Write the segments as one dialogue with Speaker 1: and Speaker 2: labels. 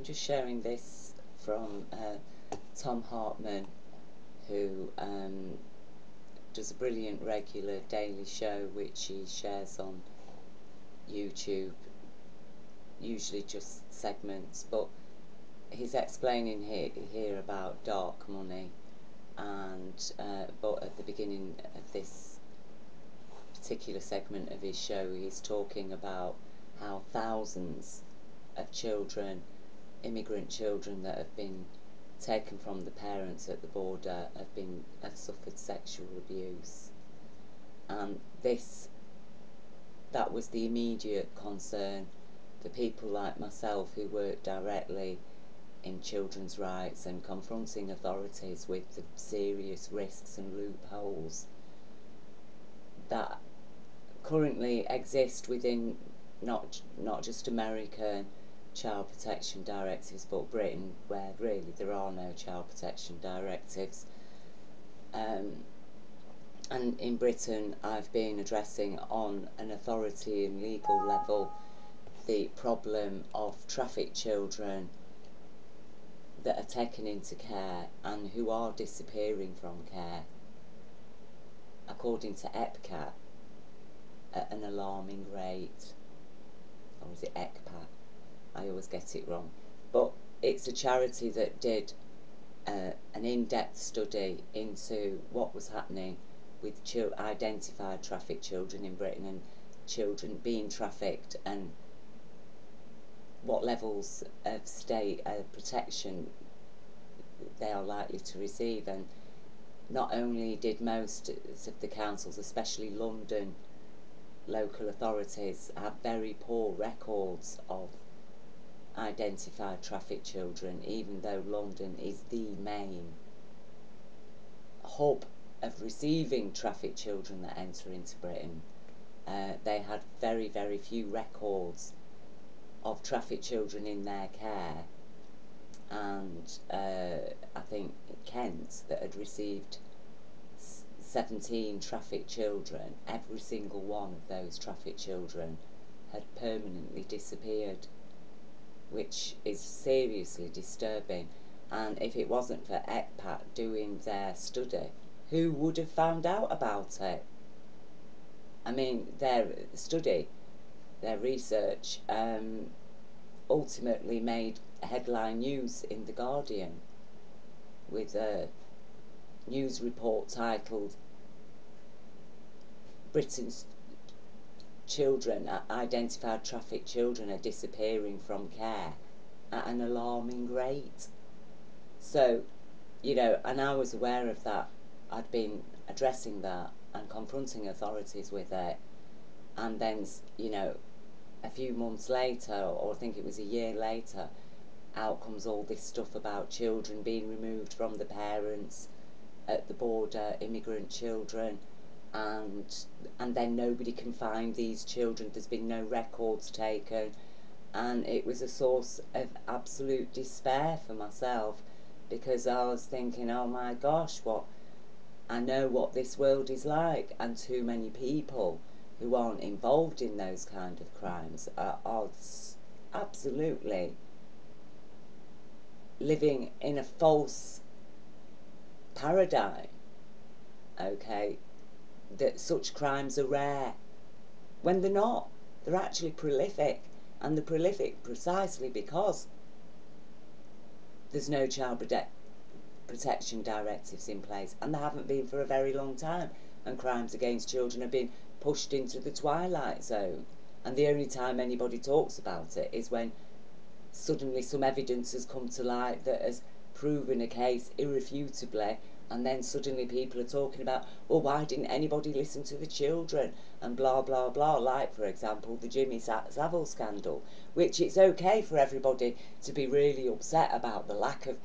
Speaker 1: I'm just sharing this from Tom Hartman, who does a brilliant regular daily show which he shares on YouTube, usually just segments, but he's explaining here about dark money, and but at the beginning of this particular segment of his show he's talking about how thousands of children, immigrant children that have been taken from the parents at the border have suffered sexual abuse, and that was the immediate concern for people like myself who work directly in children's rights and confronting authorities with the serious risks and loopholes that currently exist within not just American child protection directives, but Britain, where really there are no child protection directives. And in Britain I've been addressing on an authority and legal level the problem of trafficked children that are taken into care and who are disappearing from care, according to EPCAT, at an alarming rate. Or is it ECPAT? I always get it wrong. But it's a charity that did an in-depth study into what was happening with identified trafficked children in Britain and children being trafficked, and what levels of state protection they are likely to receive. And not only did most of the councils, especially London local authorities, have very poor records of identified trafficked children, even though London is the main hub of receiving trafficked children that enter into Britain. They had very, very few records of trafficked children in their care, and I think Kent, that had received 17 trafficked children, every single one of those trafficked children had permanently disappeared, which is seriously disturbing. And if it wasn't for ECPAT doing their study, who would have found out about it? I mean, their study, their research, ultimately made headline news in The Guardian with a news report titled "Britain's children, identified trafficked children, are disappearing from care at an alarming rate." So, and I was aware of that. I'd been addressing that and confronting authorities with it, and then, a few months later, or I think it was a year later, out comes all this stuff about children being removed from the parents at the border, immigrant children, and then nobody can find these children. There's been no records taken, and it was a source of absolute despair for myself, because I was thinking, oh my gosh, I know what this world is like, and too many people who aren't involved in those kind of crimes are absolutely living in a false paradigm, okay, that such crimes are rare, when they're not. They're actually prolific, and they're prolific precisely because there's no child protection directives in place, and there haven't been for a very long time, and crimes against children have been pushed into the twilight zone, and the only time anybody talks about it is when suddenly some evidence has come to light that has proven a case irrefutably, and then suddenly people are talking about, well, why didn't anybody listen to the children, and blah blah blah, like for example the Jimmy Savile scandal, which it's okay for everybody to be really upset about the lack of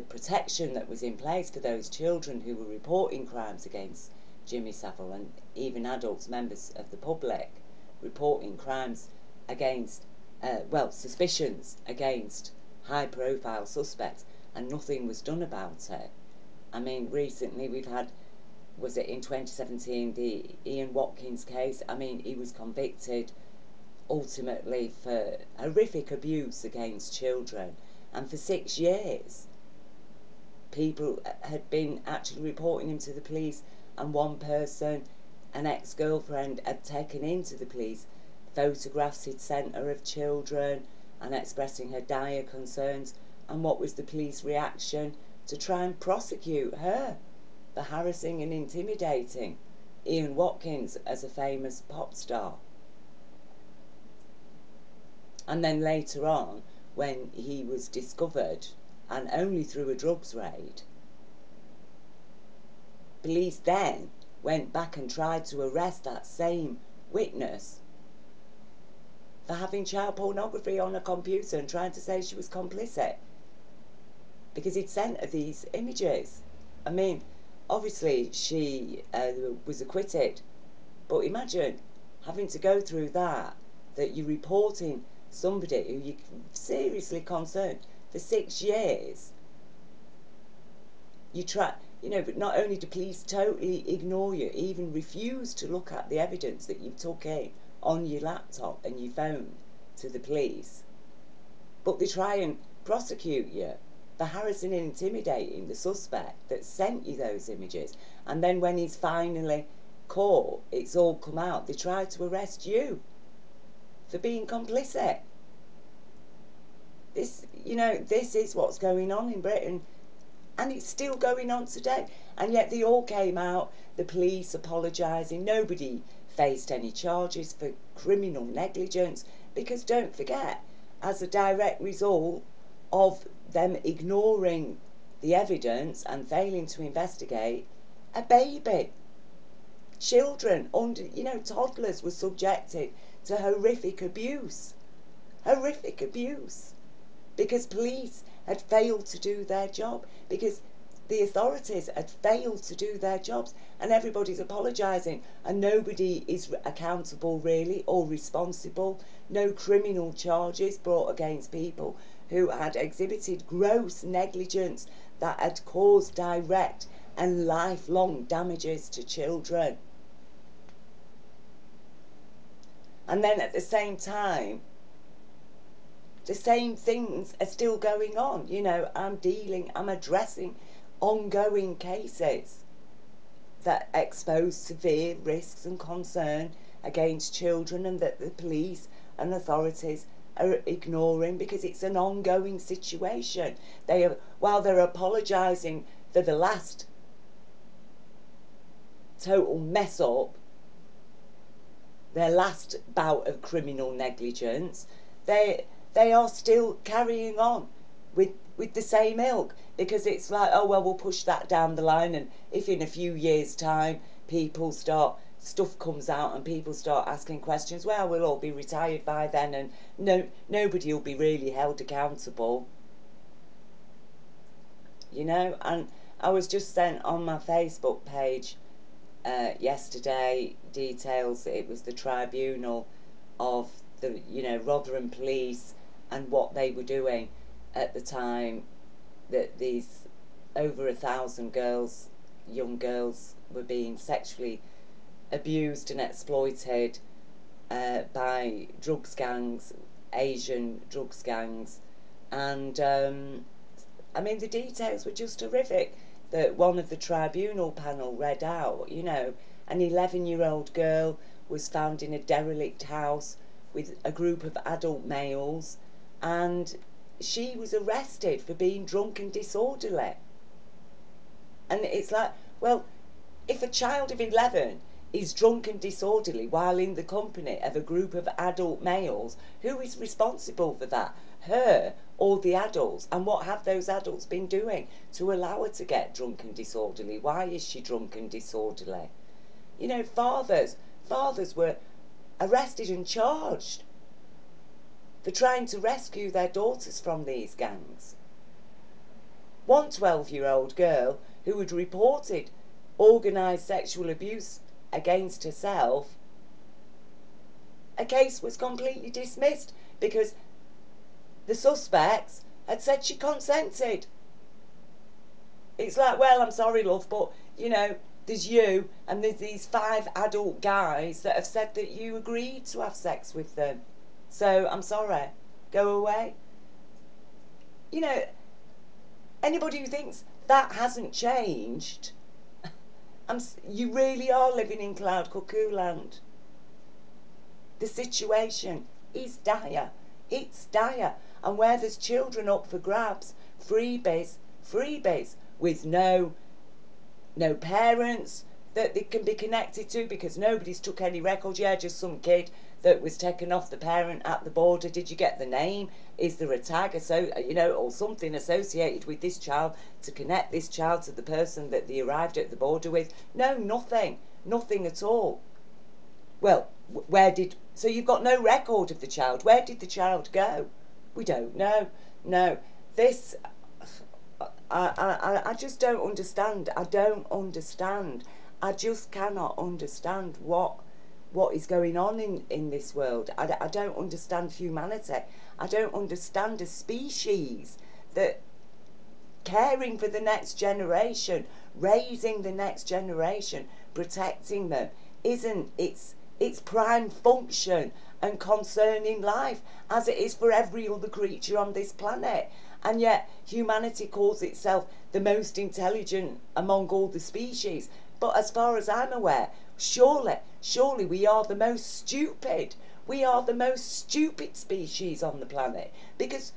Speaker 1: protection that was in place for those children who were reporting crimes against Jimmy Savile, and even adults, members of the public, reporting crimes against, suspicions against high-profile suspects, and nothing was done about it. I mean, recently we've had, was it in 2017, the Ian Watkins case? I mean, he was convicted ultimately for horrific abuse against children. And for 6 years, people had been actually reporting him to the police, and one person, an ex-girlfriend, had taken into the police photographs he'd sent her of children and expressing her dire concerns. And what was the police reaction? To try and prosecute her for harassing and intimidating Ian Watkins as a famous pop star. And then later on, when he was discovered, and only through a drugs raid, police then went back and tried to arrest that same witness for having child pornography on a computer and trying to say she was complicit because he'd sent her these images. I mean, obviously she was acquitted, but imagine having to go through that you're reporting somebody who you're seriously concerned for 6 years. You try, but not only do police totally ignore you, even refuse to look at the evidence that you took in on your laptop and your phone to the police, but they try and prosecute you for harassing and intimidating the suspect that sent you those images. And then when he's finally caught, it's all come out, they try to arrest you for being complicit. This is what's going on in Britain, and it's still going on today. And yet they all came out, the police apologising, nobody faced any charges for criminal negligence, because don't forget, as a direct result of them ignoring the evidence and failing to investigate, a baby, children, toddlers were subjected to horrific abuse. Horrific abuse. Because police had failed to do their job, because the authorities had failed to do their jobs, and everybody's apologising, and nobody is accountable really or responsible. No criminal charges brought against people who had exhibited gross negligence that had caused direct and lifelong damages to children. And then at the same time, the same things are still going on. I'm addressing ongoing cases that expose severe risks and concern against children, and that the police and authorities are ignoring because it's an ongoing situation. While they're apologising for the last total mess up, their last bout of criminal negligence, they are still carrying on with the same ilk, because it's like, oh well, we'll push that down the line, and if in a few years' time stuff comes out and people start asking questions, well, we'll all be retired by then, and nobody will be really held accountable. And I was just sent on my Facebook page yesterday details that it was the tribunal of the Rotherham police and what they were doing at the time that these over 1,000 young girls, were being sexually abused and exploited by drugs gangs, Asian drugs gangs. And I mean, the details were just horrific that one of the tribunal panel read out. An 11-year-old girl was found in a derelict house with a group of adult males, and she was arrested for being drunk and disorderly. And it's like, well, if a child of 11 is drunk and disorderly while in the company of a group of adult males, who is responsible for that? Her or the adults? And what have those adults been doing to allow her to get drunk and disorderly? Why is she drunk and disorderly? Fathers were arrested and charged for trying to rescue their daughters from these gangs. One 12-year-old girl who had reported organised sexual abuse against herself, a case was completely dismissed because the suspects had said she consented. It's like, well, I'm sorry, love, but, there's you and there's these 5 adult guys that have said that you agreed to have sex with them. So I'm sorry, go away. You know, anybody who thinks that hasn't changed, you really are living in cloud cuckoo land. The situation is dire. It's dire. And where there's children up for grabs, freebies, with no parents that they can be connected to because nobody's took any records. Yeah, just some kid that was taken off the parent at the border. Did you get the name? Is there a tag, or something associated with this child to connect this child to the person that they arrived at the border with? No, nothing at all. Well, so you've got no record of the child. Where did the child go? We don't know. No, this I just don't understand. I don't understand. I just cannot understand what is going on in this world. I don't understand humanity. I don't understand a species that caring for the next generation, raising the next generation, protecting them isn't its prime function and concern in life, as it is for every other creature on this planet. And yet humanity calls itself the most intelligent among all the species. But as far as I'm aware, surely we are the most stupid. We are the most stupid species on the planet, because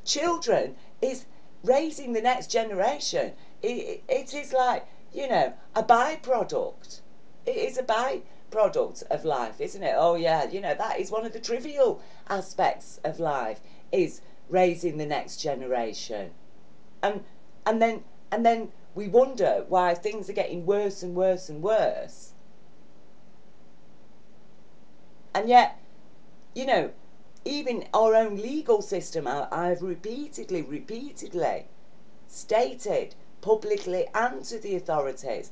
Speaker 1: children is raising the next generation. It is like, a byproduct. It is a byproduct of life, isn't it? Oh yeah, that is one of the trivial aspects of life, is raising the next generation. And and then and then we wonder why things are getting worse and worse and worse. And yet, you know, even our own legal system, I've repeatedly stated publicly and to the authorities,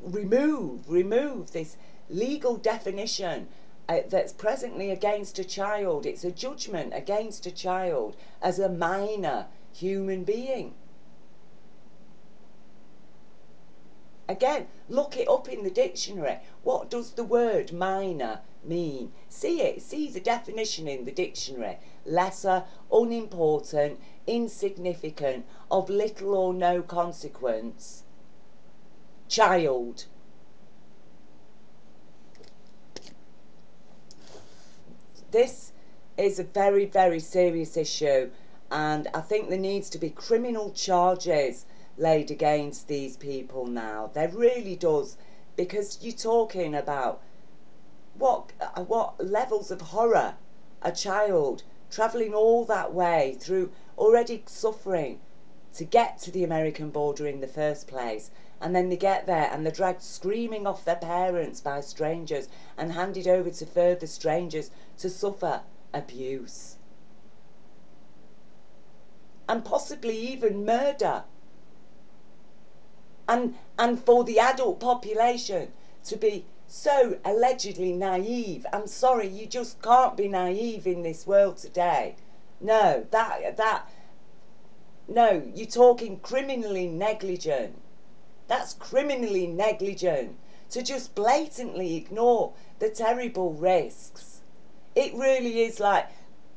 Speaker 1: remove this legal definition that's presently against a child. It's a judgment against a child as a minor human being. Again, look it up in the dictionary. What does the word minor mean? See the definition in the dictionary. Lesser, unimportant, insignificant, of little or no consequence. Child. This is a very, very serious issue, and I think there needs to be criminal charges laid against these people now. There really does, because you're talking about what levels of horror. A child travelling all that way through already suffering to get to the American border in the first place, and then they get there and they're dragged screaming off their parents by strangers and handed over to further strangers to suffer abuse and possibly even murder. And for the adult population to be so allegedly naive. I'm sorry, you just can't be naive in this world today. No, no, you're talking criminally negligent. That's criminally negligent to just blatantly ignore the terrible risks. It really is like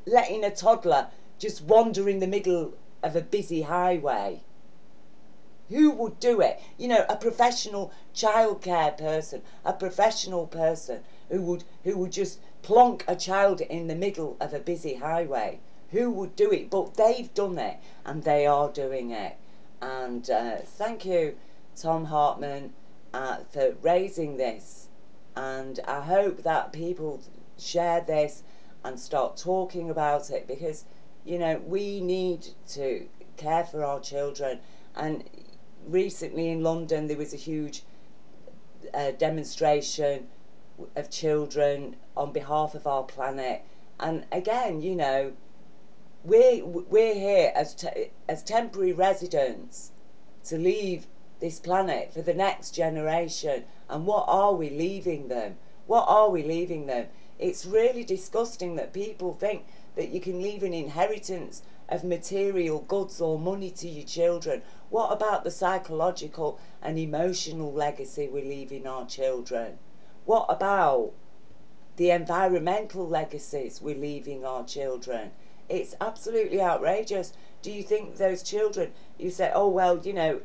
Speaker 1: letting a toddler just wander in the middle of a busy highway. Who would do it? A professional childcare person, a professional person who would just plonk a child in the middle of a busy highway. Who would do it? But they've done it, and they are doing it. And thank you, Tom Hartman, for raising this. And I hope that people share this and start talking about it, because, we need to care for our children. And recently in London there was a huge demonstration of children on behalf of our planet. And again, we're here as temporary residents to leave this planet for the next generation. And what are we leaving them? What are we leaving them? It's really disgusting that people think that you can leave an inheritance of material goods or money to your children. What about the psychological and emotional legacy we're leaving our children? What about the environmental legacies we're leaving our children. It's absolutely outrageous. Do you think those children, you say, oh, well, you know,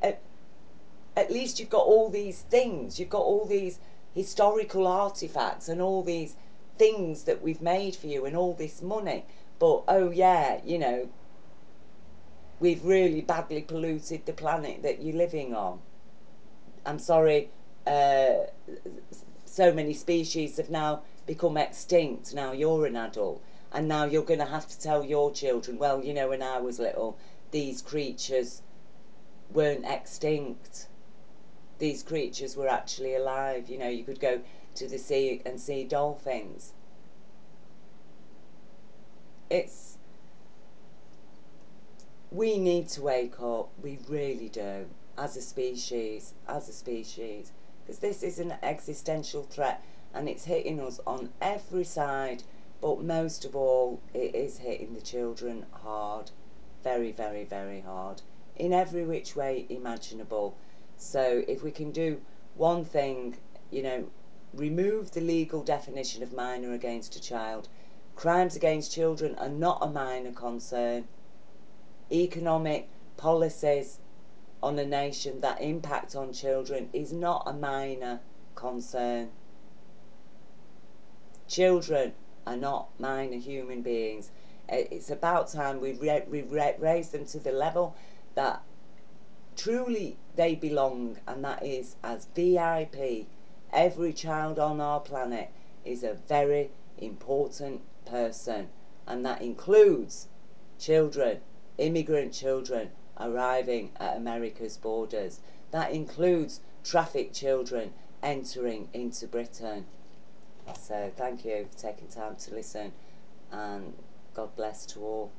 Speaker 1: at least you've got all these things, you've got all these historical artifacts and all these things that we've made for you and all this money. But, oh, yeah, you know, we've really badly polluted the planet that you're living on. I'm sorry, so many species have now become extinct. Now you're an adult, and now you're going to have to tell your children, well, you know, when I was little, these creatures weren't extinct. These creatures were actually alive. You know, you could go to the sea and see dolphins. It's, we need to wake up. We really do, as a species, because this is an existential threat, and it's hitting us on every side. But most of all, it is hitting the children hard, very, very, very hard, in every which way imaginable. So if we can do one thing, you know, remove the legal definition of minor against a child. Crimes against children are not a minor concern. Economic policies on a nation that impact on children is not a minor concern. Children are not minor human beings. It's about time we raise them to the level that truly they belong, and that is as VIP. Every child on our planet is a very important person, and that includes children, immigrant children arriving at America's borders. That includes trafficked children entering into Britain. So thank you for taking time to listen, and God bless to all.